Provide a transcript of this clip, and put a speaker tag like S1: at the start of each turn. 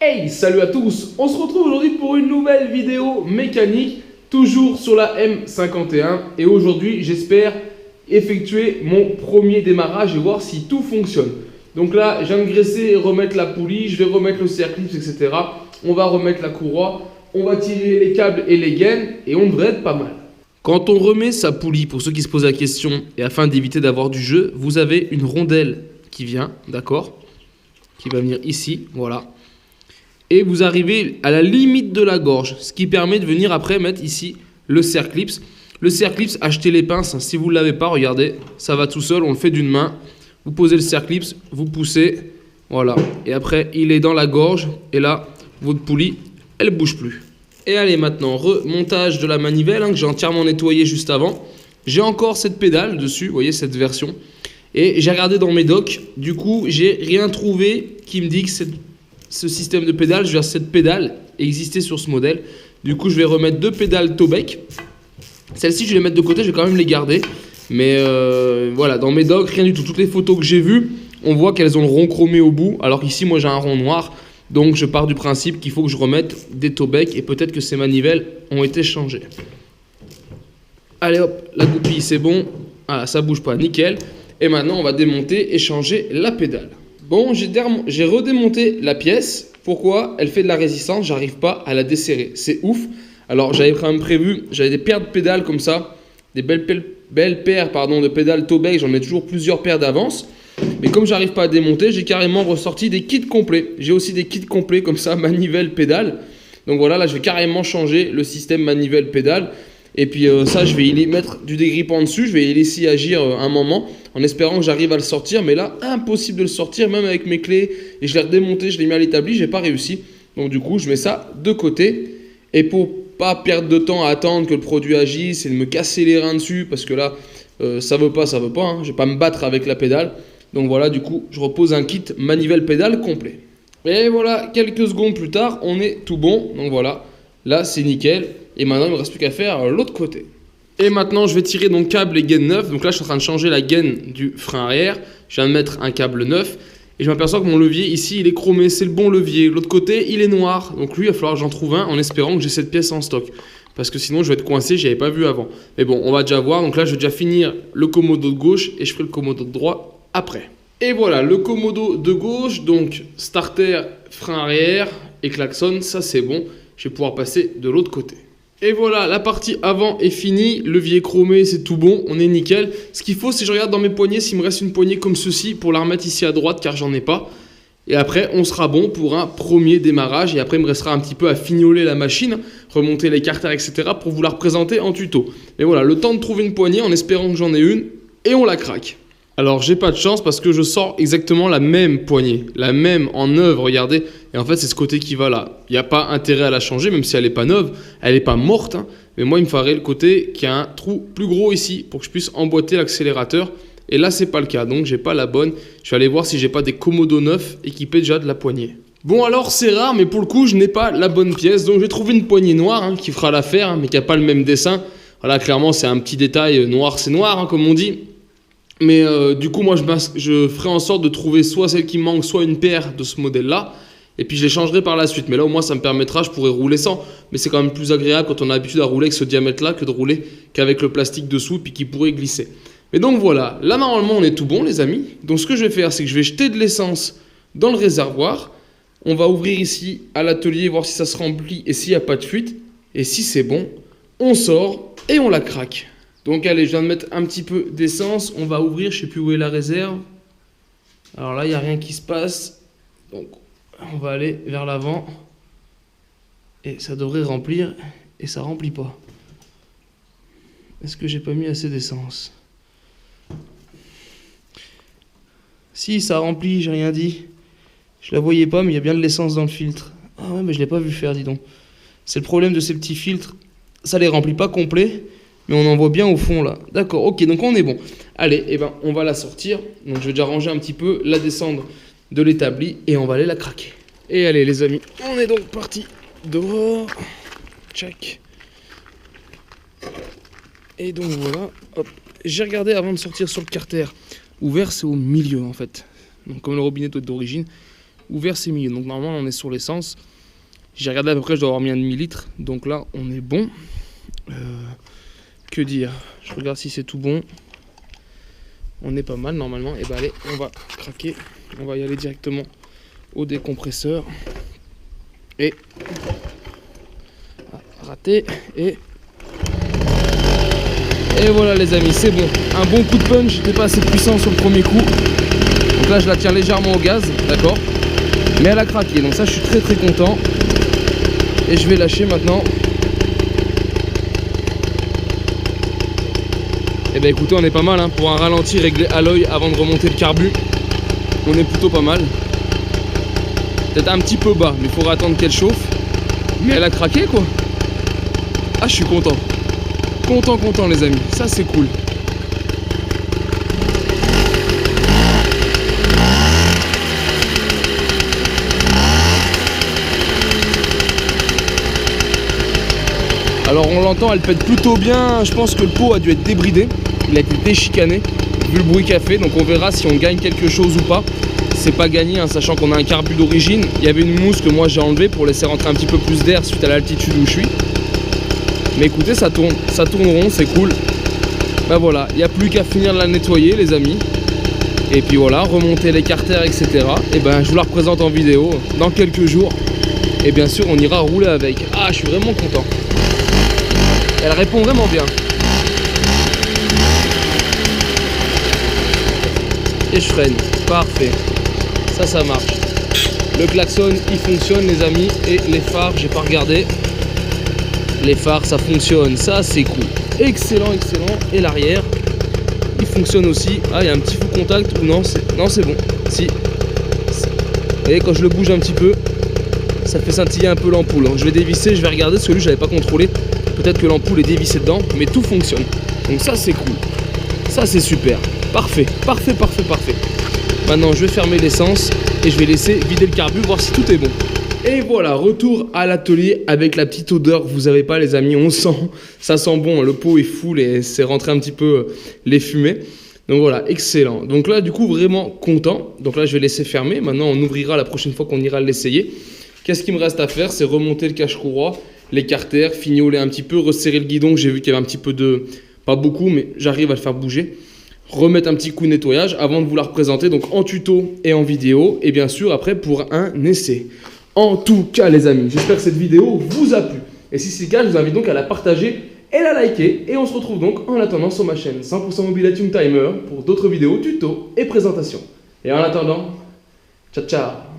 S1: Hey, salut à tous! On se retrouve aujourd'hui pour une nouvelle vidéo mécanique, toujours sur la M51. Et aujourd'hui, j'espère effectuer mon premier démarrage et voir si tout fonctionne. Donc là, je viens de graisser, remettre la poulie, je vais remettre le circlips, etc. On va remettre la courroie, on va tirer les câbles et les gaines et on devrait être pas mal. Quand on remet sa poulie, pour ceux qui se posent la question, et afin d'éviter d'avoir du jeu, vous avez une rondelle qui vient, d'accord? Qui va venir ici, voilà. Et vous arrivez à la limite de la gorge, ce qui permet de venir après mettre ici le circlips. Le circlips, achetez les pinces, si vous ne l'avez pas, regardez, ça va tout seul, on le fait d'une main. Vous posez le circlips, vous poussez, voilà. Et après, il est dans la gorge, et là, votre poulie, elle ne bouge plus. Et allez, maintenant, remontage de la manivelle, que j'ai entièrement nettoyé juste avant. J'ai encore cette pédale dessus, vous voyez, cette version. Et j'ai regardé dans mes docs, du coup, j'ai rien trouvé qui me dit que ce système de pédale, je veux dire cette pédale existait sur ce modèle. Du coup, je vais remettre deux pédales Tobec. Celles-ci, je vais les mettre de côté, je vais quand même les garder. Mais voilà, dans mes docs, rien du tout. Toutes les photos que j'ai vues, on voit qu'elles ont le rond chromé au bout. Alors qu'ici, moi, j'ai un rond noir. Donc, je pars du principe qu'il faut que je remette des Tobec. Et peut-être que ces manivelles ont été changées. Allez hop, la goupille, c'est bon. Ah, ça bouge pas, nickel. Et maintenant, on va démonter et changer la pédale. Bon, j'ai redémonté la pièce. Pourquoi? Elle fait de la résistance, j'arrive pas à la desserrer. C'est ouf. Alors, j'avais quand même prévu, j'avais des paires de pédales comme ça, des belles paires de pédales Tobec, j'en ai toujours plusieurs paires d'avance. Mais comme j'arrive pas à démonter, j'ai carrément ressorti des kits complets. J'ai aussi des kits complets comme ça, manivelle, pédale. Donc voilà, là, je vais carrément changer le système manivelle, pédale. Et puis ça, je vais y mettre du dégrippant dessus, je vais y laisser agir un moment, en espérant que j'arrive à le sortir. Mais là, impossible de le sortir, même avec mes clés. Et je l'ai redémonté, je l'ai mis à l'établi, j'ai pas réussi. Donc du coup, je mets ça de côté. Et pour pas perdre de temps à attendre que le produit agisse et de me casser les reins dessus, parce que là, ça veut pas, hein. Je vais pas me battre avec la pédale. Donc voilà, du coup, je repose un kit manivelle pédale complet. Et voilà, quelques secondes plus tard, on est tout bon. Donc voilà, là, c'est nickel. Et maintenant, il ne me reste plus qu'à faire l'autre côté. Et maintenant, je vais tirer donc câble et gaine neuf. Donc là, je suis en train de changer la gaine du frein arrière. Je viens de mettre un câble neuf. Et je m'aperçois que mon levier, ici, il est chromé. C'est le bon levier. L'autre côté, il est noir. Donc lui, il va falloir que j'en trouve un en espérant que j'ai cette pièce en stock. Parce que sinon, je vais être coincé. Je n'avais pas vu avant. Mais bon, on va déjà voir. Donc là, je vais déjà finir le commodo de gauche. Et je ferai le commodo de droite après. Et voilà, le commodo de gauche. Donc, starter, frein arrière et klaxon. Ça, c'est bon. Je vais pouvoir passer de l'autre côté. Et voilà, la partie avant est finie, levier chromé, c'est tout bon, on est nickel. Ce qu'il faut, c'est que je regarde dans mes poignées s'il me reste une poignée comme ceci pour la remettre ici à droite car j'en ai pas. Et après, on sera bon pour un premier démarrage et après, il me restera un petit peu à fignoler la machine, remonter les carters, etc. pour vous la représenter en tuto. Mais voilà, le temps de trouver une poignée en espérant que j'en ai une et on la craque. Alors, j'ai pas de chance parce que je sors exactement la même poignée, la même en œuvre, regardez. Et en fait, c'est ce côté qui va là. Il n'y a pas intérêt à la changer, même si elle n'est pas neuve, elle n'est pas morte. Hein. Mais moi, il me faudrait le côté qui a un trou plus gros ici pour que je puisse emboîter l'accélérateur. Et là, c'est pas le cas, donc j'ai pas la bonne. Je vais aller voir si j'ai pas des commodos neufs équipés déjà de la poignée. Bon, alors c'est rare, mais pour le coup, je n'ai pas la bonne pièce. Donc, je vais trouver une poignée noire qui fera l'affaire, mais qui n'a pas le même dessin. Voilà, clairement, c'est un petit détail. Noir, c'est noir, comme on dit. Mais du coup, moi, je ferai en sorte de trouver soit celle qui me manque, soit une paire de ce modèle-là. Et puis, je les changerai par la suite. Mais là, au moins, ça me permettra, je pourrais rouler sans. Mais c'est quand même plus agréable quand on a l'habitude à rouler avec ce diamètre-là que de rouler qu'avec le plastique dessous, puis qui pourrait glisser. Mais donc, voilà. Là, normalement, on est tout bon, les amis. Donc, ce que je vais faire, c'est que je vais jeter de l'essence dans le réservoir. On va ouvrir ici à l'atelier, voir si ça se remplit et s'il n'y a pas de fuite. Et si c'est bon, on sort et on la craque. Donc allez, je viens de mettre un petit peu d'essence. On va ouvrir, je ne sais plus où est la réserve. Alors là, il n'y a rien qui se passe. Donc on va aller vers l'avant. Et ça devrait remplir. Et ça ne remplit pas. Est-ce que j'ai pas mis assez d'essence? Si, ça remplit, j'ai rien dit. Je la voyais pas, mais il y a bien de l'essence dans le filtre. Ah ouais, mais je ne l'ai pas vu faire, dis donc. C'est le problème de ces petits filtres. Ça ne les remplit pas complet. Mais on en voit bien au fond là. D'accord, ok, donc on est bon. Allez, eh ben, on va la sortir. Donc je vais déjà ranger un petit peu, la descendre de l'établi et on va aller la craquer. Et allez les amis, on est donc parti dehors. Check. Et donc voilà, hop. J'ai regardé avant de sortir sur le carter. Ouvert, c'est au milieu en fait. Donc comme le robinet doit être d'origine, ouvert c'est milieu. Donc normalement on est sur l'essence. J'ai regardé à peu près, je dois avoir mis un demi-litre. Donc là on est bon. Que dire? Je regarde si c'est tout bon. On est pas mal normalement. Et bah allez, on va craquer. On va y aller directement au décompresseur. Et raté. Et voilà les amis, c'est bon. Un bon coup de punch, j'étais pas assez puissant sur le premier coup. Donc là je la tiens légèrement au gaz, d'accord. Mais elle a craqué, donc ça je suis très très content. Et je vais lâcher maintenant. Et ben écoutez, on est pas mal hein, pour un ralenti réglé à l'œil avant de remonter le carbu. On est plutôt pas mal. Peut-être un petit peu bas, mais il faudra attendre qu'elle chauffe. Mais elle a craqué quoi. Ah, je suis content. Content les amis, ça c'est cool. Alors on l'entend, elle pète plutôt bien. Je pense que le pot a dû être débridé. Il a été déchicané, vu le bruit qu'a fait. Donc on verra si on gagne quelque chose ou pas. C'est pas gagné, hein, sachant qu'on a un carbu d'origine. Il y avait une mousse que moi j'ai enlevée pour laisser rentrer un petit peu plus d'air suite à l'altitude où je suis. Mais écoutez, ça tourne rond, c'est cool. Ben voilà, il n'y a plus qu'à finir de la nettoyer les amis. Et puis voilà, remonter les carters, etc. Et ben je vous la représente en vidéo dans quelques jours. Et bien sûr on ira rouler avec. Ah, je suis vraiment content. Elle répond vraiment bien. Et je freine. Parfait. Ça marche. Le klaxon, il fonctionne les amis. Et les phares, j'ai pas regardé. Les phares, ça fonctionne. Ça, c'est cool. Excellent. Et l'arrière, il fonctionne aussi. Ah, il y a un petit faux contact. Ou non, c'est bon. Si. Vous voyez, quand je le bouge un petit peu, ça fait scintiller un peu l'ampoule. Je vais dévisser, je vais regarder. Parce que lui, je n'avais pas contrôlé. Peut-être que l'ampoule est dévissée dedans, mais tout fonctionne. Donc ça c'est cool. Ça c'est super. Parfait. Maintenant je vais fermer l'essence et je vais laisser vider le carbu, voir si tout est bon. Et voilà, retour à l'atelier avec la petite odeur que vous avez pas les amis, on sent, ça sent bon, le pot est full et c'est rentré un petit peu les fumées. Donc voilà, excellent. Donc là du coup vraiment content. Donc là je vais laisser fermer. Maintenant on ouvrira la prochaine fois qu'on ira l'essayer. Qu'est-ce qu'il me reste à faire? C'est remonter le cache-courroie, les carters, fignoler un petit peu, resserrer le guidon. J'ai vu qu'il y avait un petit peu de... Pas beaucoup, mais j'arrive à le faire bouger. Remettre un petit coup de nettoyage avant de vous la représenter. Donc en tuto et en vidéo. Et bien sûr après pour un essai. En tout cas les amis, j'espère que cette vidéo vous a plu. Et si c'est le cas, je vous invite donc à la partager et la liker. Et on se retrouve donc en attendant sur ma chaîne 100% Mobile Tune Timer pour d'autres vidéos, tutos et présentations. Et en attendant, ciao ciao.